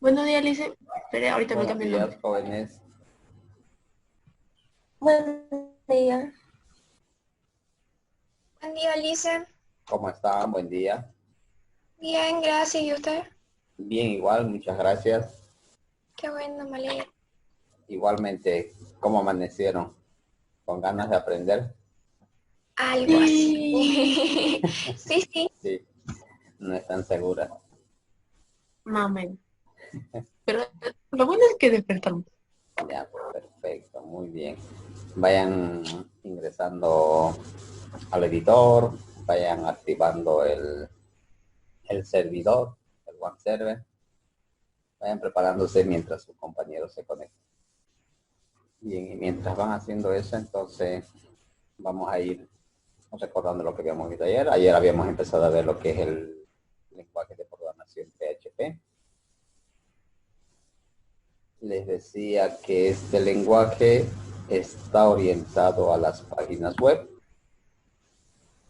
Buenos días, Lice. Espera, ahorita me Buenos cambio el días, nombre. jóvenes. Buen día. Buen día, Alice. ¿Cómo están? Buen día. Bien, gracias. ¿Y usted? Bien, igual, muchas gracias. Qué bueno, me alegra. Igualmente, ¿cómo amanecieron? ¿Con ganas de aprender? Algo así. Sí. Sí, sí. Sí, no están seguras. Más o menos. Pero lo bueno es que despertamos. Ya, perfecto, muy bien. Vayan ingresando al editor, vayan activando el servidor, el One Server. Vayan preparándose mientras sus compañeros se conectan. Bien, y mientras van haciendo eso, entonces vamos a ir recordando lo que habíamos visto ayer. Ayer habíamos empezado a ver lo que es el lenguaje de programación PHP. Les decía que este lenguaje está orientado a las páginas web.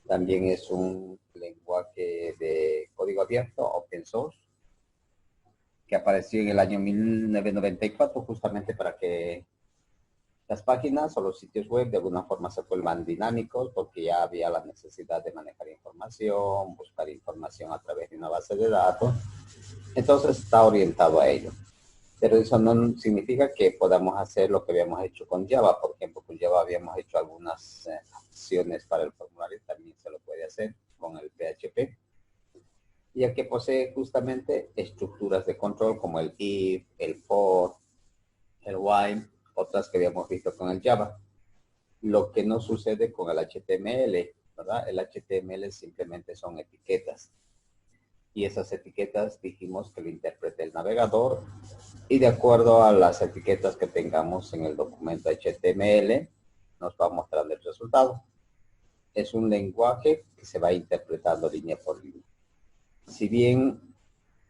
También es un lenguaje de código abierto, open source, que apareció en el año 1994 justamente para que las páginas o los sitios web de alguna forma se vuelvan dinámicos porque ya había la necesidad de manejar información, buscar información a través de una base de datos. Entonces está orientado a ello. Pero eso no significa que podamos hacer lo que habíamos hecho con Java. Por ejemplo, con Java habíamos hecho algunas acciones para el formulario, también se lo puede hacer con el PHP, ya que posee justamente estructuras de control como el if, el for, el while, otras que habíamos visto con el Java. Lo que no sucede con el HTML, ¿verdad? El HTML simplemente son etiquetas. Y esas etiquetas dijimos que lo interprete el navegador y de acuerdo a las etiquetas que tengamos en el documento HTML nos va mostrando el resultado. Es un lenguaje que se va interpretando línea por línea. Si bien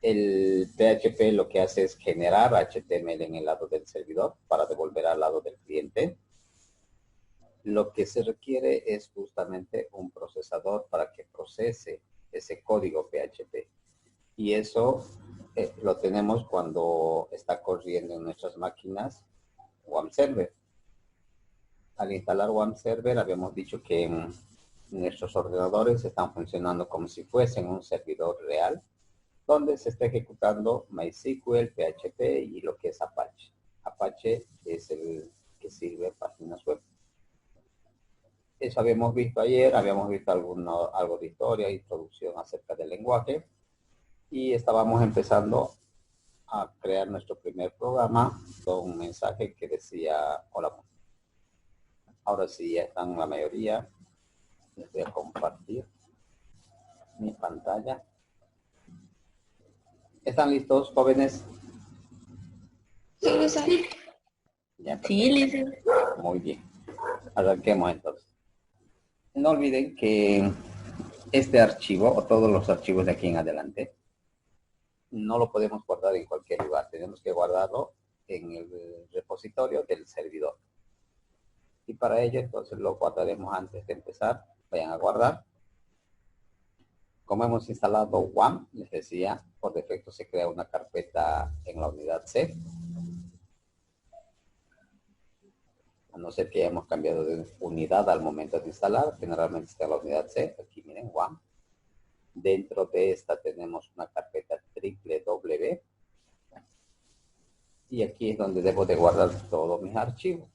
el PHP lo que hace es generar HTML en el lado del servidor para devolver al lado del cliente, lo que se requiere es justamente un procesador para que procese ese código PHP. Y eso lo tenemos cuando está corriendo en nuestras máquinas One Server. Al instalar One Server habíamos dicho que nuestros ordenadores están funcionando como si fuesen un servidor real, donde se está ejecutando MySQL, PHP y lo que es Apache. Apache es el que sirve páginas web. Eso habíamos visto ayer, habíamos visto algo de historia, introducción acerca del lenguaje y estábamos empezando a crear nuestro primer programa con un mensaje que decía hola. Ahora sí ya están la mayoría. Les voy a compartir mi pantalla. ¿Están listos, jóvenes? Sí, Alice. Sí, Ya, sí, perfecto. Lice. Muy bien. Arranquemos entonces. No olviden que este archivo o todos los archivos de aquí en adelante no lo podemos guardar en cualquier lugar. Tenemos que guardarlo en el repositorio del servidor. Y para ello entonces lo guardaremos antes de empezar. Vayan a guardar. Como hemos instalado WAM, les decía, por defecto se crea una carpeta en la unidad C. A no ser que hayamos cambiado de unidad al momento de instalar, generalmente está en la unidad C. Aquí miren, WAM. Dentro de esta tenemos una carpeta www. Y aquí es donde debo de guardar todos mis archivos.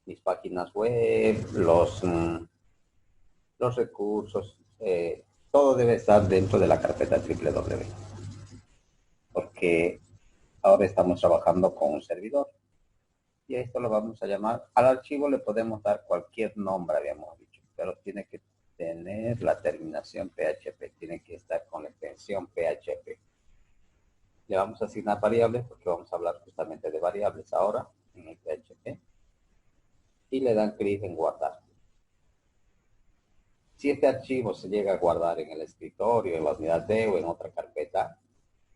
Mis páginas web, los recursos, todo debe estar dentro de la carpeta www. Porque ahora estamos trabajando con un servidor. Y a esto lo vamos a llamar, al archivo le podemos dar cualquier nombre, habíamos dicho, pero tiene que tener la terminación PHP, tiene que estar con la extensión PHP. Le vamos a asignar variables porque vamos a hablar justamente de variables ahora en el PHP. Y le dan clic en guardar. Si este archivo se llega a guardar en el escritorio, en la unidad D o en otra carpeta,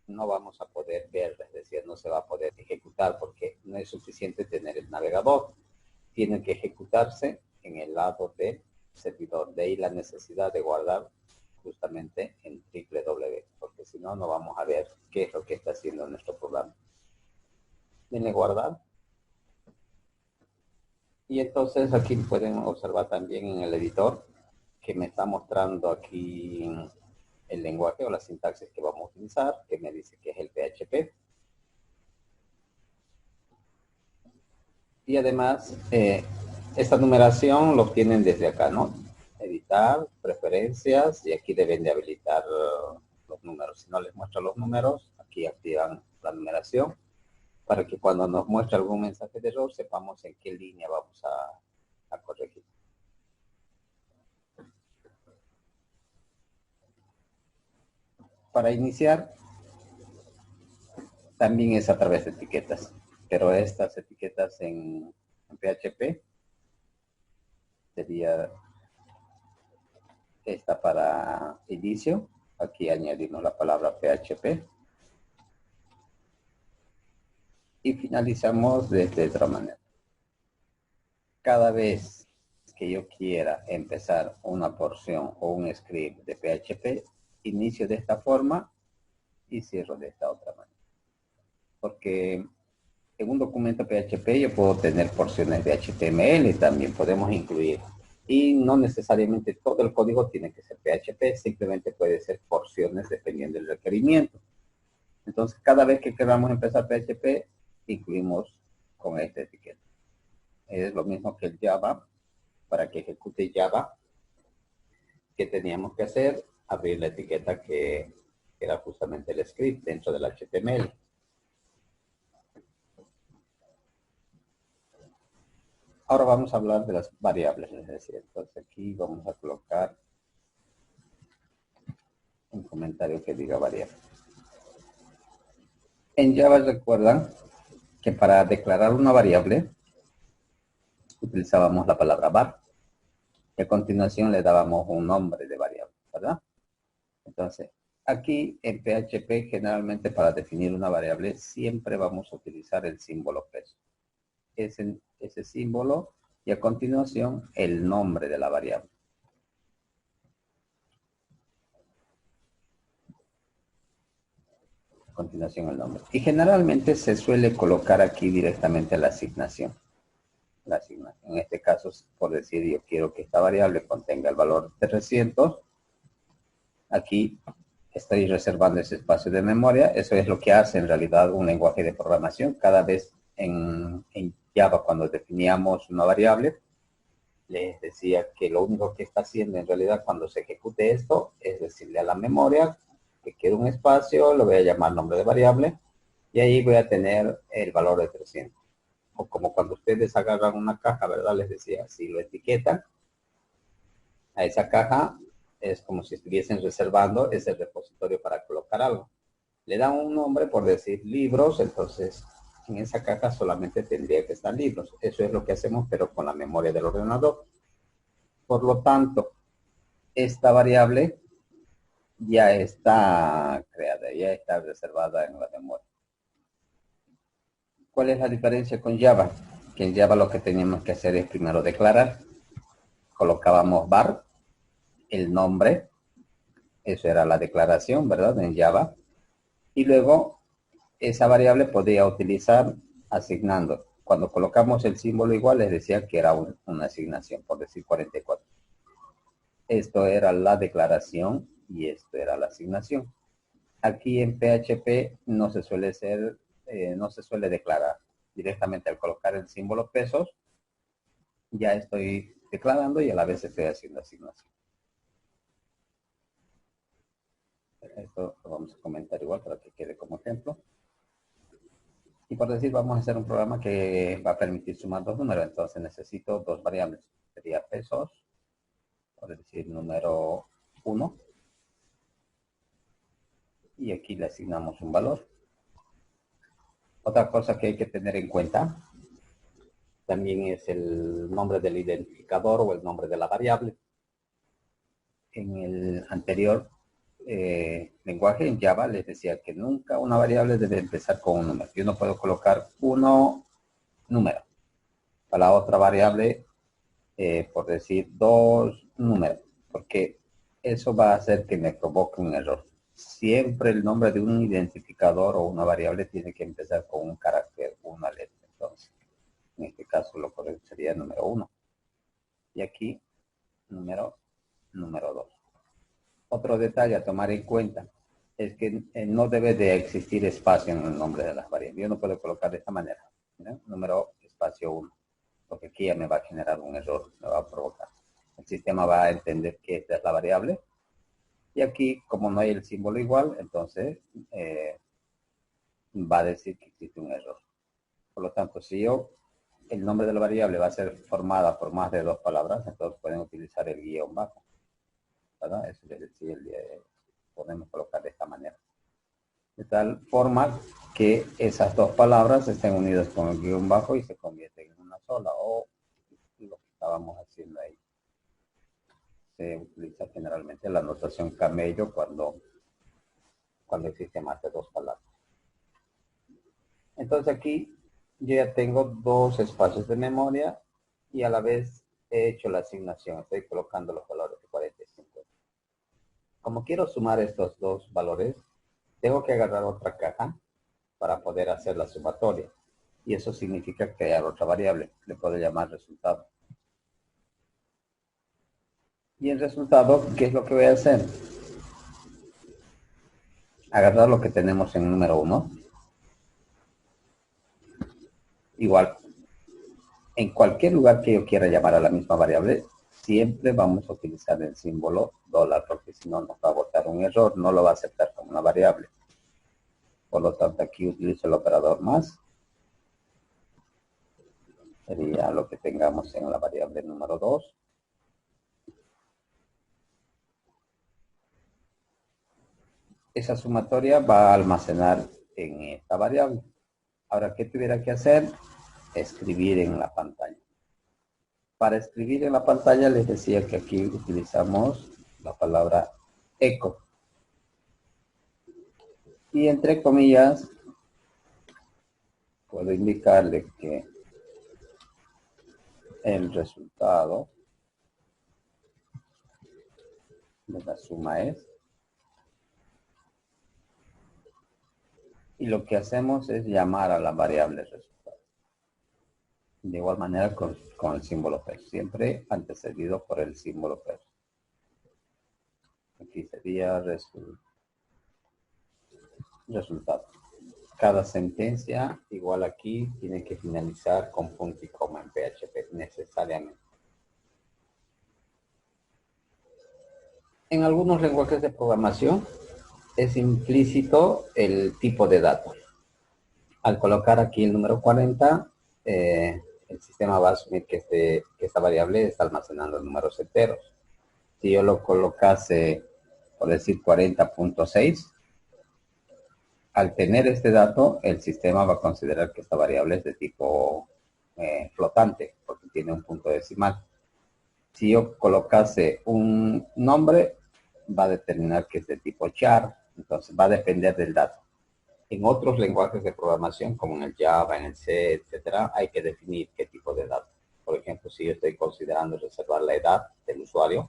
no vamos a poder ver, es decir, no se va a poder ejecutar porque no es suficiente tener el navegador. Tiene que ejecutarse en el lado del servidor. De ahí la necesidad de guardar justamente en www, porque si si no, no vamos a ver qué es lo que está haciendo nuestro programa. Denle guardar. Y entonces aquí pueden observar también en el editor que me está mostrando aquí el lenguaje o la sintaxis que vamos a utilizar, que me dice que es el PHP. Y además, esta numeración lo obtienen desde acá, ¿no? Editar, preferencias, y aquí deben de habilitar los números. Si no les muestra los números, aquí activan la numeración para que cuando nos muestre algún mensaje de error, sepamos en qué línea vamos a corregir. Para iniciar, también es a través de etiquetas, pero estas etiquetas en PHP sería esta para inicio. Aquí añadimos la palabra PHP. Y finalizamos de otra manera. Cada vez que yo quiera empezar una porción o un script de PHP, inicio de esta forma y cierro de esta otra manera. Porque en un documento PHP yo puedo tener porciones de HTML, también podemos incluir. Y no necesariamente todo el código tiene que ser PHP, simplemente puede ser porciones dependiendo del requerimiento. Entonces, cada vez que queramos empezar PHP, incluimos con esta etiqueta. Es lo mismo que el Java. Para que ejecute Java, ¿qué teníamos que hacer? Abrir la etiqueta que era justamente el script dentro del HTML. Ahora vamos a hablar de las variables, es decir, entonces aquí vamos a colocar un comentario que diga variable. En Java recuerdan que para declarar una variable utilizábamos la palabra var y a continuación le dábamos un nombre de variable, ¿verdad? Entonces, aquí en PHP generalmente para definir una variable siempre vamos a utilizar el símbolo peso. Ese símbolo y a continuación el nombre de la variable. A continuación el nombre. Y generalmente se suele colocar aquí directamente la asignación. En este caso, por decir, yo quiero que esta variable contenga el valor de 300. Aquí estoy reservando ese espacio de memoria. Eso es lo que hace en realidad un lenguaje de programación. Cada vez en Java, cuando definíamos una variable, les decía que lo único que está haciendo en realidad cuando se ejecute esto es decirle a la memoria que quiero un espacio, lo voy a llamar nombre de variable y ahí voy a tener el valor de 300. O como cuando ustedes agarran una caja, ¿verdad? Les decía, si lo etiquetan a esa caja, es como si estuviesen reservando ese repositorio para colocar algo. Le dan un nombre, por decir libros, entonces en esa caja solamente tendría que estar libros. Eso es lo que hacemos, pero con la memoria del ordenador. Por lo tanto, esta variable ya está creada, ya está reservada en la memoria. ¿Cuál es la diferencia con Java? Que en Java lo que teníamos que hacer es primero declarar. Colocábamos var, el nombre, eso era la declaración, ¿verdad? En Java. Y luego esa variable podía utilizar asignando. Cuando colocamos el símbolo igual, les decía que era una asignación, por decir 44. Esto era la declaración y esto era la asignación. Aquí en PHP no se suele declarar. Directamente al colocar el símbolo pesos, ya estoy declarando y a la vez estoy haciendo asignación. Esto lo vamos a comentar igual para que quede como ejemplo. Y por decir, vamos a hacer un programa que va a permitir sumar dos números. Entonces necesito dos variables. Sería pesos, por decir número 1. Y aquí le asignamos un valor. Otra cosa que hay que tener en cuenta también es el nombre del identificador o el nombre de la variable. En el anterior lenguaje, en Java, les decía que nunca una variable debe empezar con un número. Yo no puedo colocar uno número. Para la otra variable, por decir 2 números, porque eso va a hacer que me provoque un error. siempre el nombre de un identificador o una variable tiene que empezar con un carácter, una letra. Entonces, en este caso lo correcto sería número 1. Y aquí, número 2. Otro detalle a tomar en cuenta es que no debe de existir espacio en el nombre de las variables. Yo no puedo colocar de esta manera, ¿no? Número espacio 1, porque aquí ya me va a generar un error, me va a provocar. El sistema va a entender que esta es la variable. Y aquí, como no hay el símbolo igual, entonces va a decir que existe un error. Por lo tanto, si el nombre de la variable va a ser formada por más de 2 palabras, entonces pueden utilizar el guión bajo, ¿verdad? Eso es decir, podemos colocar de esta manera. De tal forma que esas 2 palabras estén unidas con el guión bajo y se convierten en una sola, o lo que estábamos haciendo ahí. Se utiliza generalmente la notación camello cuando existe más de 2 palabras. Entonces aquí yo ya tengo 2 espacios de memoria y a la vez he hecho la asignación. Estoy colocando los valores de 40 y 50. Como quiero sumar estos 2 valores, tengo que agarrar otra caja para poder hacer la sumatoria. Y eso significa crear otra variable. Le puedo llamar resultado. Y el resultado, ¿qué es lo que voy a hacer? Agarrar lo que tenemos en número 1. Igual, en cualquier lugar que yo quiera llamar a la misma variable, siempre vamos a utilizar el símbolo $, porque si no nos va a botar un error, no lo va a aceptar como una variable. Por lo tanto, aquí utilizo el operador más. Sería lo que tengamos en la variable número 2. Esa sumatoria va a almacenar en esta variable. Ahora, ¿qué tuviera que hacer? Escribir en la pantalla. Para escribir en la pantalla les decía que aquí utilizamos la palabra eco. Y entre comillas, puedo indicarle que el resultado de la suma es. Y lo que hacemos es llamar a la variable resultado. De igual manera con el símbolo per, siempre antecedido por el símbolo per. Aquí sería resultado. Cada sentencia, igual aquí, tiene que finalizar con punto y coma en PHP, necesariamente. En algunos lenguajes de programación es implícito el tipo de datos. Al colocar aquí el número 40, el sistema va a asumir que esta variable está almacenando números enteros. Si yo lo colocase, por decir 40.6, al tener este dato, el sistema va a considerar que esta variable es de tipo flotante, porque tiene un punto decimal. Si yo colocase un nombre, va a determinar que es de tipo char, entonces va a depender del dato. En otros lenguajes de programación, como en el Java, en el C, etcétera, hay que definir qué tipo de dato. Por ejemplo, si yo estoy considerando reservar la edad del usuario,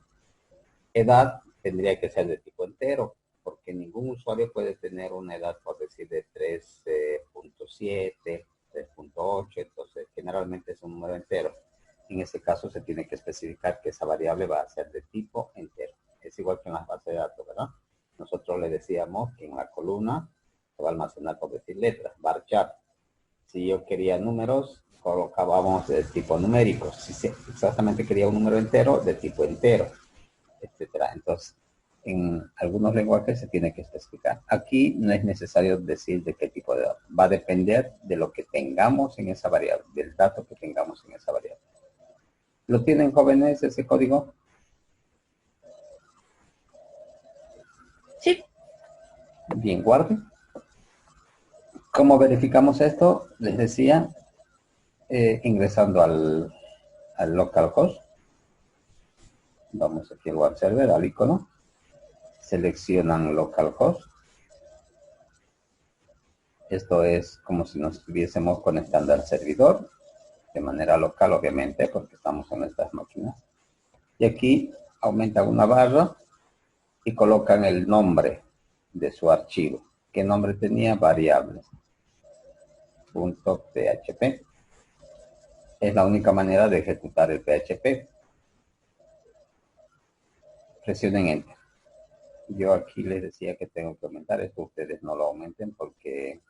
edad tendría que ser de tipo entero, porque ningún usuario puede tener una edad, por decir, de 3.7, 3.8, entonces generalmente es un número entero. En ese caso se tiene que especificar que esa variable va a ser de tipo entero. Es igual que en las bases de datos, ¿verdad? Nosotros le decíamos que en la columna se va a almacenar, por decir, letras, varchar. Si yo quería números, colocábamos de tipo numérico. Si exactamente quería un número entero, de tipo entero, etcétera. Entonces, en algunos lenguajes se tiene que especificar. Aquí no es necesario decir de qué tipo de dato. Va a depender de lo que tengamos en esa variable, del dato que tengamos en esa variable. ¿Lo tienen, jóvenes, ese código? Sí. Bien, guarde. ¿Cómo verificamos esto? Les decía, ingresando al localhost. Vamos aquí al web server, al icono. Seleccionan localhost. Esto es como si nos estuviésemos conectando al servidor, de manera local, obviamente, porque estamos en nuestras máquinas. Y aquí aumentan una barra y colocan el nombre de su archivo. ¿Qué nombre tenía? Variables. .php. Es la única manera de ejecutar el PHP. Presionen Enter. Yo aquí les decía que tengo que aumentar esto. Ustedes no lo aumenten porque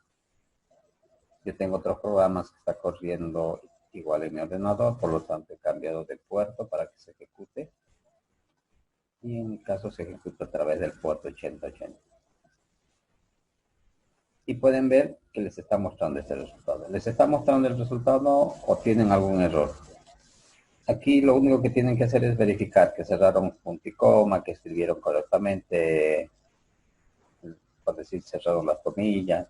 yo tengo otros programas que está corriendo igual en mi ordenador. Por lo tanto, he cambiado de puerto para que se ejecute. Y en mi caso se ejecuta a través del puerto 8080. Y pueden ver que les está mostrando este resultado. ¿Les está mostrando el resultado o tienen algún error? Aquí lo único que tienen que hacer es verificar que cerraron punto y coma, que escribieron correctamente, por decir, cerraron las comillas.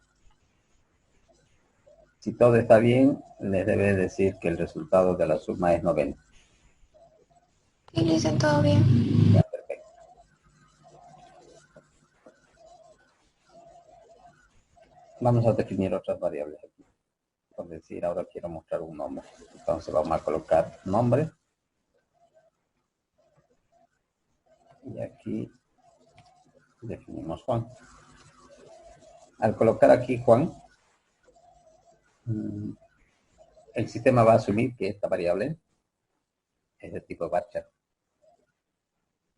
Si todo está bien, les debe decir que el resultado de la suma es 90. Sí, le dicen todo bien. Ya, perfecto. Vamos a definir otras variables aquí. Por decir, ahora quiero mostrar un nombre. Entonces vamos a colocar nombre. Y aquí definimos Juan. Al colocar aquí Juan, el sistema va a asumir que esta variable es de tipo varchar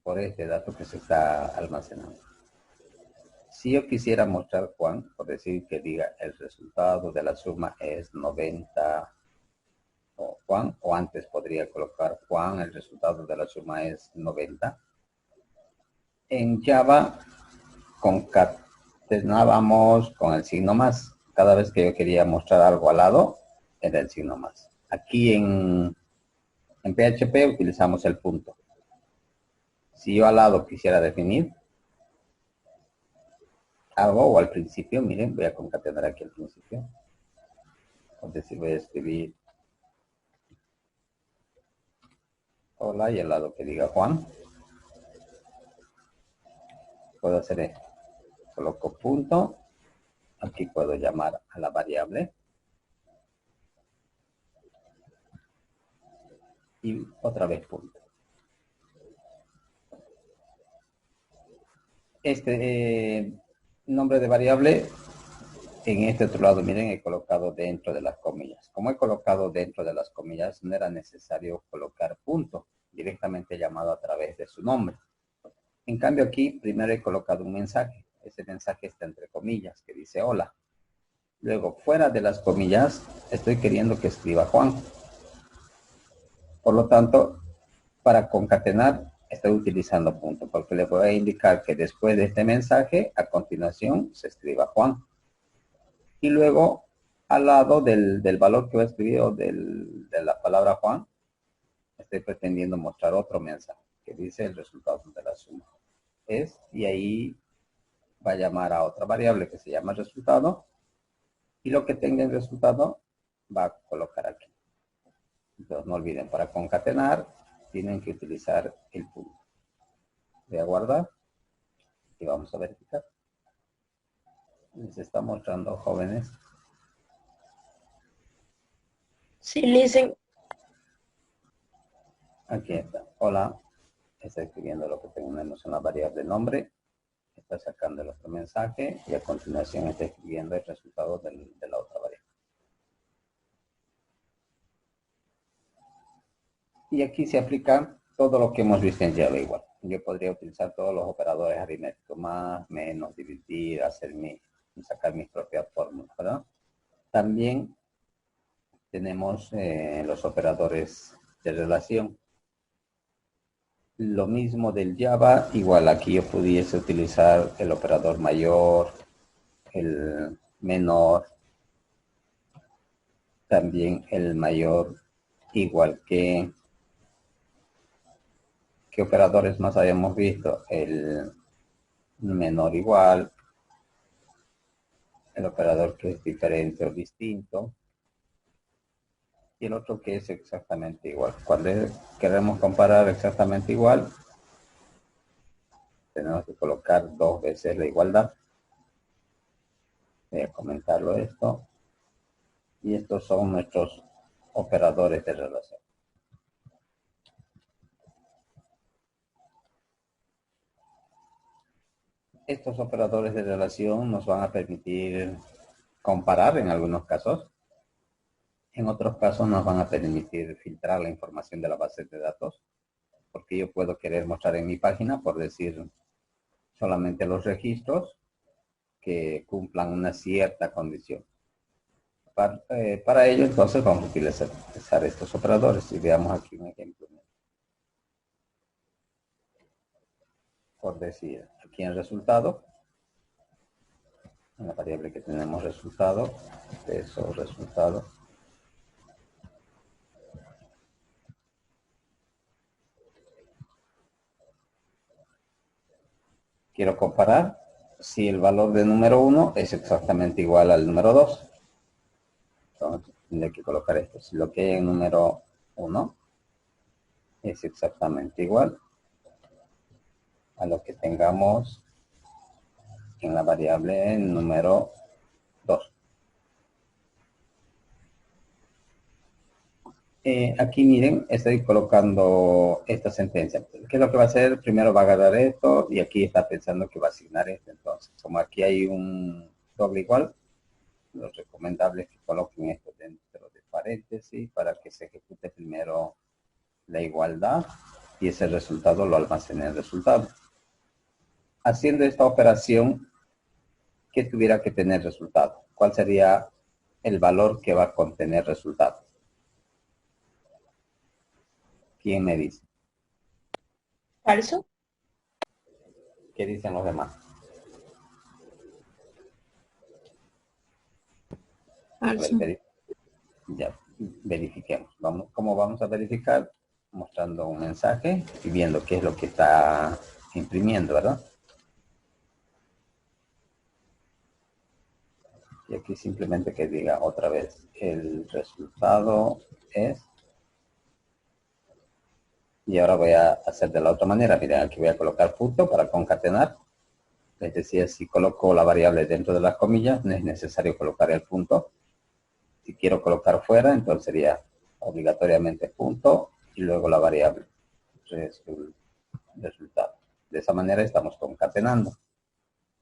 por este dato que se está almacenando. Si yo quisiera mostrar Juan, por decir que diga el resultado de la suma es 90 o Juan, o antes podría colocar Juan, el resultado de la suma es 90. En Java concatenábamos con el signo más. Cada vez que yo quería mostrar algo al lado, era el signo más. Aquí en PHP utilizamos el punto. Si yo al lado quisiera definir algo o al principio, miren, voy a concatenar aquí al principio. Es decir, voy a escribir hola y al lado que diga Juan. Puedo hacer esto. Coloco punto. Aquí puedo llamar a la variable. Y otra vez punto. Este nombre de variable, en este otro lado, miren, he colocado dentro de las comillas. Como he colocado dentro de las comillas, no era necesario colocar punto, directamente llamado a través de su nombre. En cambio aquí, primero he colocado un mensaje. Ese mensaje está entre comillas, que dice hola. Luego, fuera de las comillas, estoy queriendo que escriba Juan. Por lo tanto, para concatenar, estoy utilizando punto, porque le voy a indicar que después de este mensaje, a continuación, se escriba Juan. Y luego, al lado del valor que voy a escribir o de la palabra Juan, estoy pretendiendo mostrar otro mensaje, que dice el resultado de la suma. Y ahí va a llamar a otra variable que se llama resultado. Y lo que tenga en resultado, va a colocar aquí. Entonces, no olviden, para concatenar, tienen que utilizar el punto. Voy a guardar y vamos a verificar. Les está mostrando, jóvenes. Sí, listen. Aquí está. Hola. Está escribiendo lo que tenemos en la variable nombre. Está sacando el otro mensaje y a continuación está escribiendo el resultado de la otra variable. Y aquí se aplica todo lo que hemos visto en Java igual. Yo podría utilizar todos los operadores aritméticos, más, menos, dividir, sacar mis propias fórmulas, ¿verdad? También tenemos los operadores de relación. Lo mismo del Java, igual aquí yo pudiese utilizar el operador mayor, el menor, también el mayor, igual que ¿qué operadores más habíamos visto? El menor igual, el operador que es diferente o distinto, y el otro que es exactamente igual. Cuando queremos comparar exactamente igual, tenemos que colocar 2 veces la igualdad. Voy a comentarlo esto. Y estos son nuestros operadores de relación. Estos operadores de relación nos van a permitir comparar en algunos casos. En otros casos nos van a permitir filtrar la información de la base de datos, porque yo puedo querer mostrar en mi página, por decir, solamente los registros que cumplan una cierta condición. Para ello, entonces, vamos a utilizar estos operadores y veamos aquí un ejemplo. Por decir, aquí en resultado, en la variable que tenemos resultado, peso resultado, quiero comparar si el valor de número 1 es exactamente igual al número 2. Entonces, tendré que colocar esto. Si lo que hay en número 1 es exactamente igual a lo que tengamos en la variable número 2. Aquí miren, estoy colocando esta sentencia. ¿Qué es lo que va a hacer? Primero va a agarrar esto y aquí está pensando que va a asignar esto. Entonces, como aquí hay un doble igual, lo recomendable es que coloquen esto dentro de paréntesis para que se ejecute primero la igualdad y ese resultado lo almacene en el resultado. Haciendo esta operación, ¿qué tuviera que tener resultado? ¿Cuál sería el valor que va a contener resultado? ¿Quién me dice? Falso. ¿Qué dicen los demás? Falso. Ya, verifiquemos. ¿Cómo vamos a verificar? Mostrando un mensaje y viendo qué es lo que está imprimiendo, ¿verdad? Y aquí simplemente que diga otra vez, el resultado es... Y ahora voy a hacer de la otra manera. Miren, aquí voy a colocar punto para concatenar. Les decía, si coloco la variable dentro de las comillas, no es necesario colocar el punto. Si quiero colocar fuera, entonces sería obligatoriamente punto y luego la variable resultado. De esa manera estamos concatenando.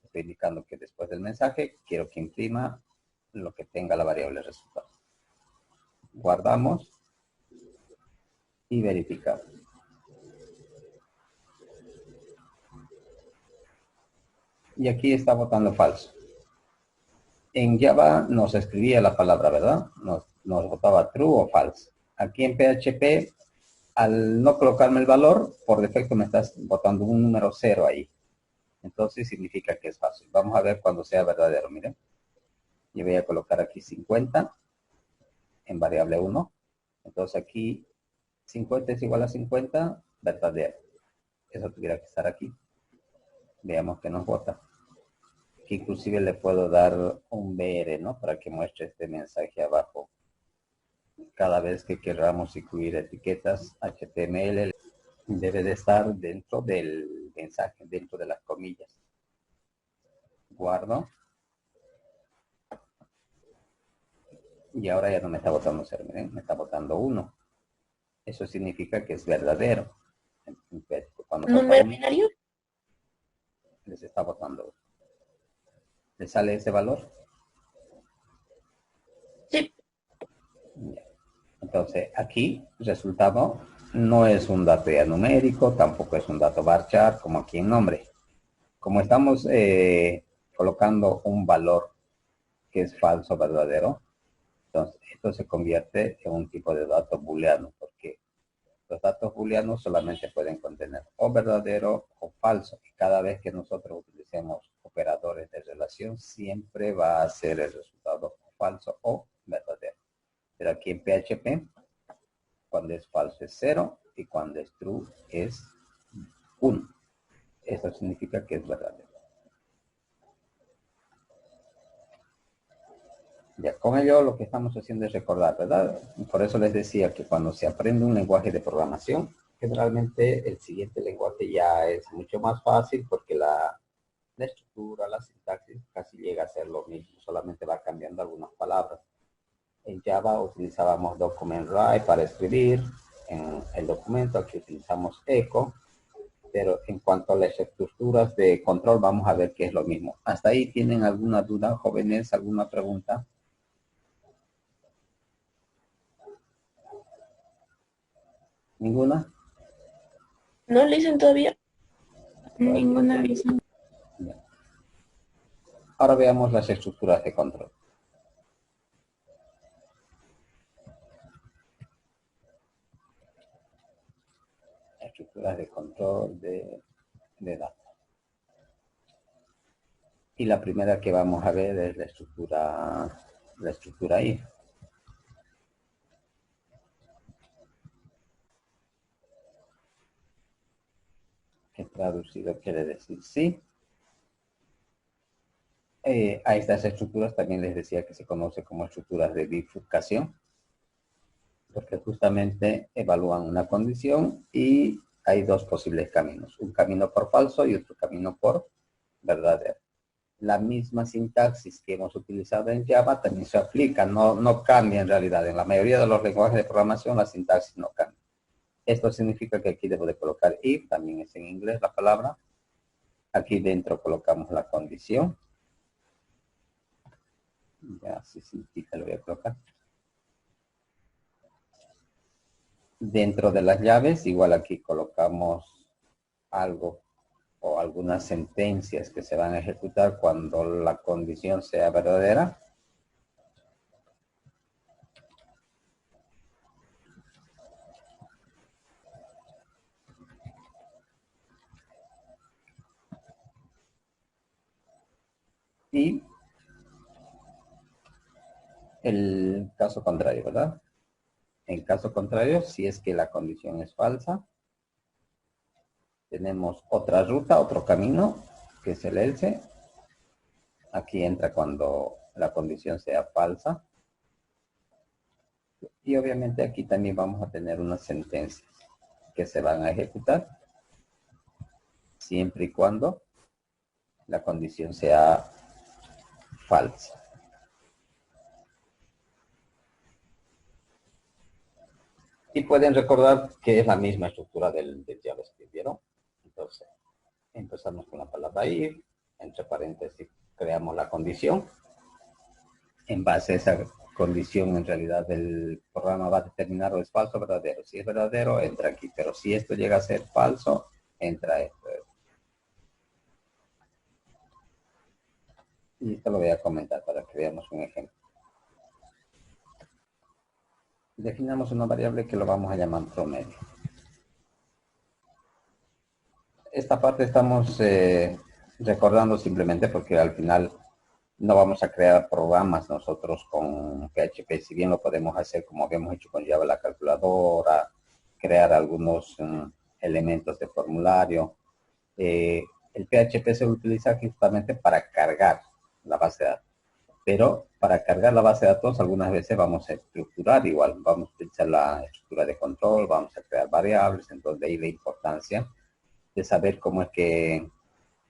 Estoy indicando que después del mensaje quiero que imprima lo que tenga la variable resultado. Guardamos y verificamos. Y aquí está votando falso. En Java nos escribía la palabra, ¿verdad? Nos votaba true o false. Aquí en PHP, al no colocarme el valor, por defecto me estás votando un número 0 ahí. Entonces significa que es fácil. Vamos a ver cuando sea verdadero, miren. Yo voy a colocar aquí 50 en variable 1. Entonces aquí 50 es igual a 50, verdadero. Eso tuviera que estar aquí. Veamos que nos vota. Aquí inclusive le puedo dar un BR, ¿no? Para que muestre este mensaje abajo. Cada vez que queramos incluir etiquetas HTML, debe de estar dentro del mensaje, dentro de las comillas. Guardo. Y ahora ya no me está votando 0, miren, me está votando 1. Eso significa que es verdadero. Cuando Número binario. les está votando 1. ¿Le sale ese valor? Sí. Entonces, aquí, resultado, no es un dato ya numérico, tampoco es un dato varchar, como aquí en nombre. Como estamos colocando un valor que es falso verdadero, entonces esto se convierte en un tipo de dato booleano, porque los datos booleanos solamente pueden contener o verdadero o falso. Y cada vez que nosotros utilicemos operadores de relación, siempre va a ser el resultado falso o verdadero. Pero aquí en PHP, cuando es falso es 0 y cuando es true es 1. Eso significa que es verdadero. Ya, con ello lo que estamos haciendo es recordar, ¿verdad? Por eso les decía que cuando se aprende un lenguaje de programación, generalmente el siguiente lenguaje ya es mucho más fácil porque la estructura, la sintaxis casi llega a ser lo mismo, solamente va cambiando algunas palabras. En Java utilizábamos document write para escribir en el documento, aquí utilizamos echo Pero en cuanto a las estructuras de control, vamos a ver qué es lo mismo. ¿Hasta ahí tienen alguna duda, jóvenes? ¿Alguna pregunta? ¿Ninguna? ¿No lo dicen todavía? Ninguna aviso. Bien. Ahora veamos las estructuras de control. Estructuras de control de datos. Y la primera que vamos a ver es la estructura if. Que traducido quiere decir sí. A estas estructuras también les decía que se conoce como estructuras de bifurcación, porque justamente evalúan una condición y hay dos posibles caminos, un camino por falso y otro camino por verdadero. La misma sintaxis que hemos utilizado en Java también se aplica, no cambia en realidad. En la mayoría de los lenguajes de programación la sintaxis no cambia. Esto significa que aquí debo de colocar if, también es en inglés la palabra. Aquí dentro colocamos la condición. Ya, si significa, lo voy a colocar. Dentro de las llaves, igual aquí colocamos algo o algunas sentencias que se van a ejecutar cuando la condición sea verdadera. Y el caso contrario, ¿verdad? En caso contrario, si es que la condición es falsa, tenemos otra ruta, otro camino, que es el else. Aquí entra cuando la condición sea falsa. Y obviamente aquí también vamos a tener unas sentencias que se van a ejecutar siempre y cuando la condición sea falsa. Y pueden recordar que es la misma estructura del JavaScript, ¿vieron? Entonces, empezamos con la palabra if, entre paréntesis creamos la condición. En base a esa condición, en realidad el programa va a determinar o es falso o verdadero. Si es verdadero, entra aquí. Pero si esto llega a ser falso, entra esto. Y esto lo voy a comentar para que veamos un ejemplo. Definamos una variable que lo vamos a llamar promedio. Esta parte estamos recordando simplemente porque al final no vamos a crear programas nosotros con PHP, si bien lo podemos hacer como habíamos hecho con Java, la calculadora, crear algunos elementos de formulario. El PHP se utiliza justamente para cargar la base de datos. Pero para cargar la base de datos algunas veces vamos a estructurar igual, vamos a utilizar la estructura de control, vamos a crear variables, entonces de ahí la importancia de saber cómo es que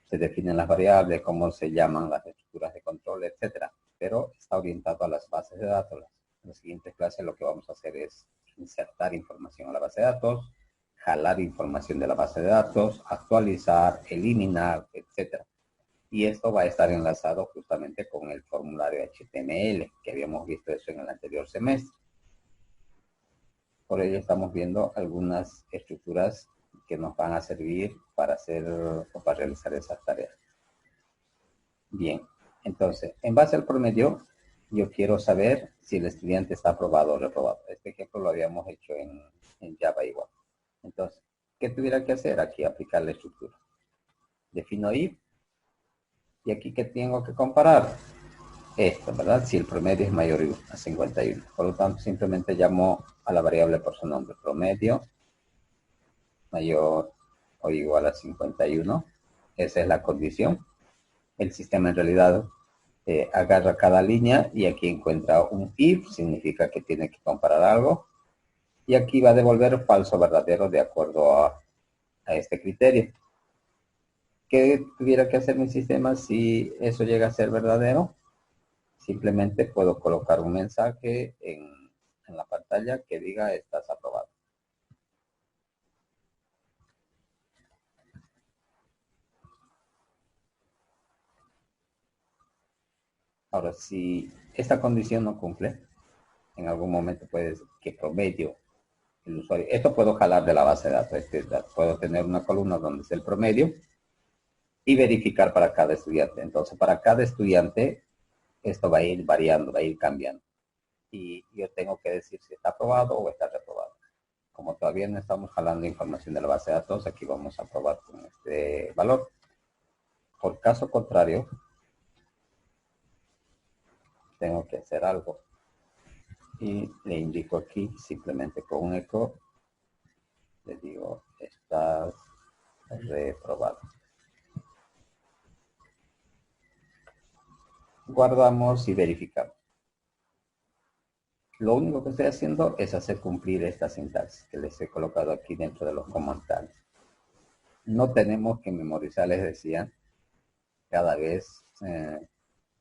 se definen las variables, cómo se llaman las estructuras de control, etcétera. Pero está orientado a las bases de datos. En las siguientes clases lo que vamos a hacer es insertar información a la base de datos, jalar información de la base de datos, actualizar, eliminar, etcétera. Y esto va a estar enlazado justamente con el formulario HTML, que habíamos visto eso en el anterior semestre. Por ello estamos viendo algunas estructuras que nos van a servir para hacer o para realizar esas tareas. Bien, entonces, en base al promedio, yo quiero saber si el estudiante está aprobado o reprobado. Este ejemplo lo habíamos hecho en Java igual. Entonces, ¿qué tuviera que hacer? Aquí aplicar la estructura. Defino if. Y aquí, ¿qué tengo que comparar? Esto, ¿verdad? Si el promedio es mayor a 51. Por lo tanto, simplemente llamo a la variable por su nombre. Promedio mayor o igual a 51. Esa es la condición. El sistema en realidad agarra cada línea y aquí encuentra un if, significa que tiene que comparar algo. Y aquí va a devolver falso o verdadero de acuerdo a este criterio. ¿Qué tuviera que hacer mi sistema si eso llega a ser verdadero? Simplemente puedo colocar un mensaje en la pantalla que diga estás aprobado. Ahora, si esta condición no cumple, en algún momento puede ser que promedio el usuario. Esto puedo jalar de la base de datos. Puedo tener una columna donde es el promedio y verificar para cada estudiante. Entonces, para cada estudiante, esto va a ir variando, va a ir cambiando. Y yo tengo que decir si está aprobado o está reprobado. Como todavía no estamos jalando información de la base de datos, aquí vamos a probar con este valor. Por caso contrario, tengo que hacer algo. Y le indico aquí, simplemente con un eco, le digo, estás reprobado. Guardamos y verificamos. Lo único que estoy haciendo es hacer cumplir esta sintaxis que les he colocado aquí dentro de los comentarios. No tenemos que memorizar, les decía, cada vez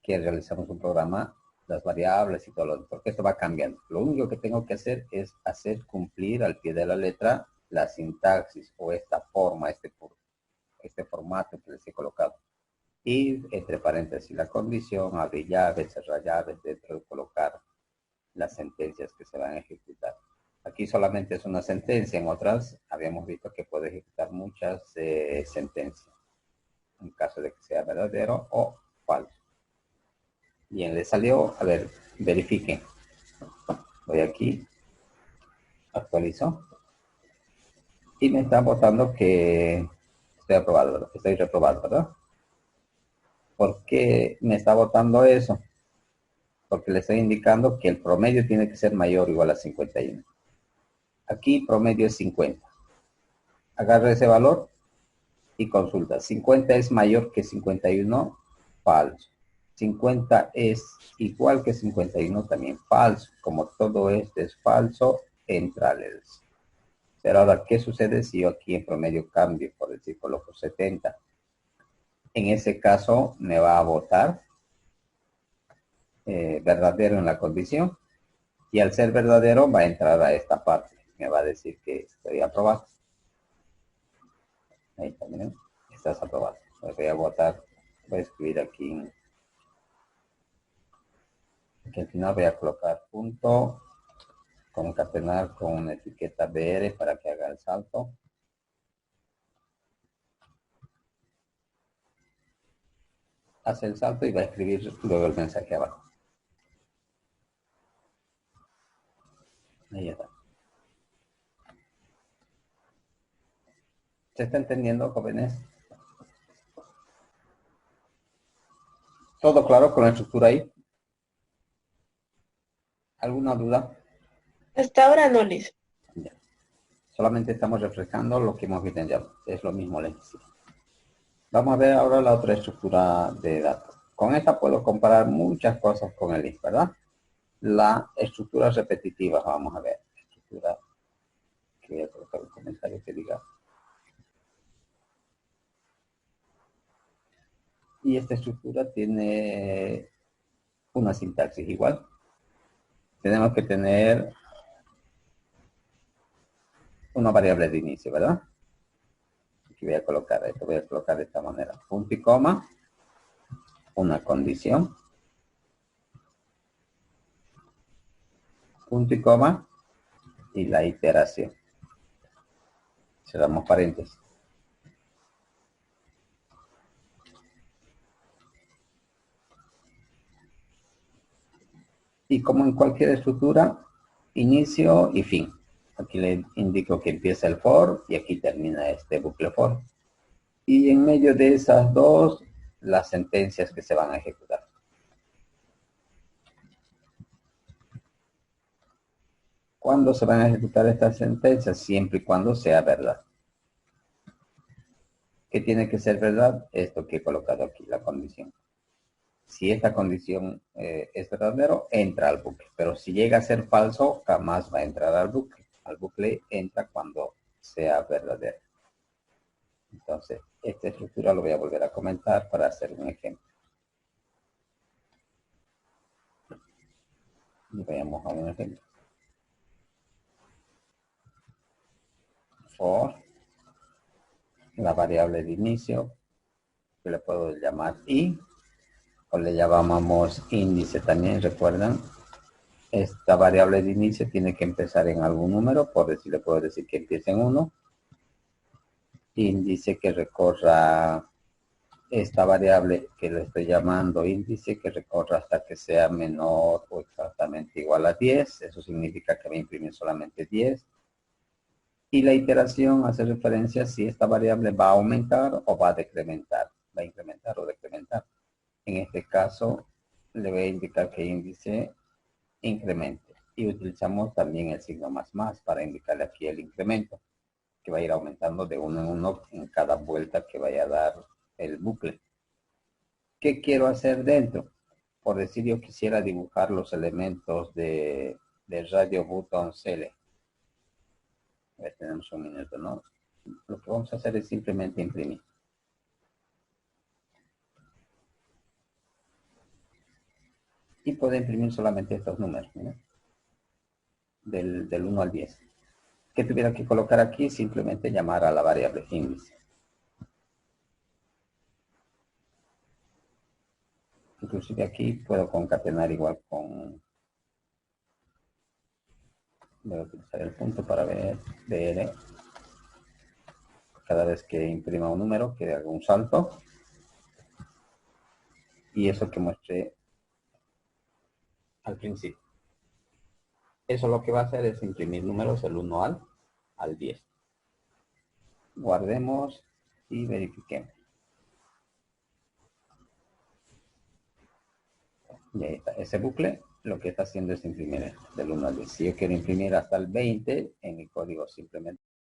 que realizamos un programa, las variables y todo lo demás, porque esto va cambiando. Lo único que tengo que hacer es hacer cumplir al pie de la letra la sintaxis o esta forma, este formato que les he colocado. Y entre paréntesis la condición, abrir llaves, cerrar llaves, dentro de colocar las sentencias que se van a ejecutar. Aquí solamente es una sentencia, en otras habíamos visto que puede ejecutar muchas sentencias, en caso de que sea verdadero o falso. Bien, le salió, a ver, verifiquen. Voy aquí, actualizo. Y me está botando que estoy aprobado, estoy reprobado, ¿verdad? ¿Por qué me está botando eso? Porque le estoy indicando que el promedio tiene que ser mayor o igual a 51. Aquí promedio es 50. Agarra ese valor y consulta. 50 es mayor que 51, falso. 50 es igual que 51, también falso. Como todo esto es falso, entra el else. Pero ahora, ¿qué sucede si yo aquí en promedio cambio, por decir, coloco 70? En ese caso me va a votar verdadero en la condición, y al ser verdadero va a entrar a esta parte. Me va a decir que estoy aprobado. Ahí también estás aprobado. Voy a votar, voy a escribir aquí, que al final voy a colocar punto, concatenar con una etiqueta BR para que haga el salto. Hace el salto y va a escribir luego el mensaje abajo. Ahí está. ¿Se está entendiendo, jóvenes? ¿Todo claro con la estructura ahí? ¿Alguna duda? Hasta ahora no, Liz. Ya. Solamente estamos refrescando lo que hemos visto ya. Es lo mismo, les decía. Vamos a ver ahora la otra estructura de datos. Con esta puedo comparar muchas cosas con el list, ¿verdad? La estructura repetitiva, vamos a ver. Estructura, que voy a colocar un comentario que diga. Y esta estructura tiene una sintaxis igual. Tenemos que tener una variable de inicio, ¿verdad? Aquí voy a colocar esto, voy a colocar de esta manera. Punto y coma, una condición, punto y coma, y la iteración. Cerramos paréntesis. Y como en cualquier estructura, inicio y fin. Aquí le indico que empieza el for y aquí termina este bucle for. Y en medio de esas dos, las sentencias que se van a ejecutar. ¿Cuándo se van a ejecutar estas sentencias? Siempre y cuando sea verdad. ¿Qué tiene que ser verdad? Esto que he colocado aquí, la condición. Si esta condición es verdadero, entra al bucle. Pero si llega a ser falso, jamás va a entrar al bucle. Al bucle entra cuando sea verdadero. Entonces, esta estructura lo voy a volver a comentar para hacer un ejemplo. Y veamos a un ejemplo. For la variable de inicio, que le puedo llamar i, o le llamamos índice también, ¿recuerdan? Esta variable de índice tiene que empezar en algún número, por decir, le puedo decir que empiece en 1. Índice que recorra esta variable que le estoy llamando índice, que recorra hasta que sea menor o exactamente igual a 10. Eso significa que va a imprimir solamente 10. Y la iteración hace referencia a si esta variable va a aumentar o va a decrementar. Va a incrementar o decrementar. En este caso, le voy a indicar que índice incremente. Y utilizamos también el signo más para indicarle aquí el incremento, que va a ir aumentando de 1 en 1 en cada vuelta que vaya a dar el bucle. ¿Qué quiero hacer dentro? Por decir, yo quisiera dibujar los elementos de radio button select. Tenemos un minuto, ¿no? Lo que vamos a hacer es simplemente imprimir. Y puedo imprimir solamente estos números, ¿no? Del 1 al 10. ¿Qué tuviera que colocar aquí? Simplemente llamar a la variable índice. Inclusive aquí puedo concatenar igual con... Voy a utilizar el punto para ver BR. Cada vez que imprima un número, que haga un salto. Y eso que muestre al principio. Eso lo que va a hacer es imprimir números del 1 al 10. Guardemos y verifiquemos. Y ahí está. Ese bucle lo que está haciendo es imprimir del 1 al 10. Si yo quiero imprimir hasta el 20, en mi código simplemente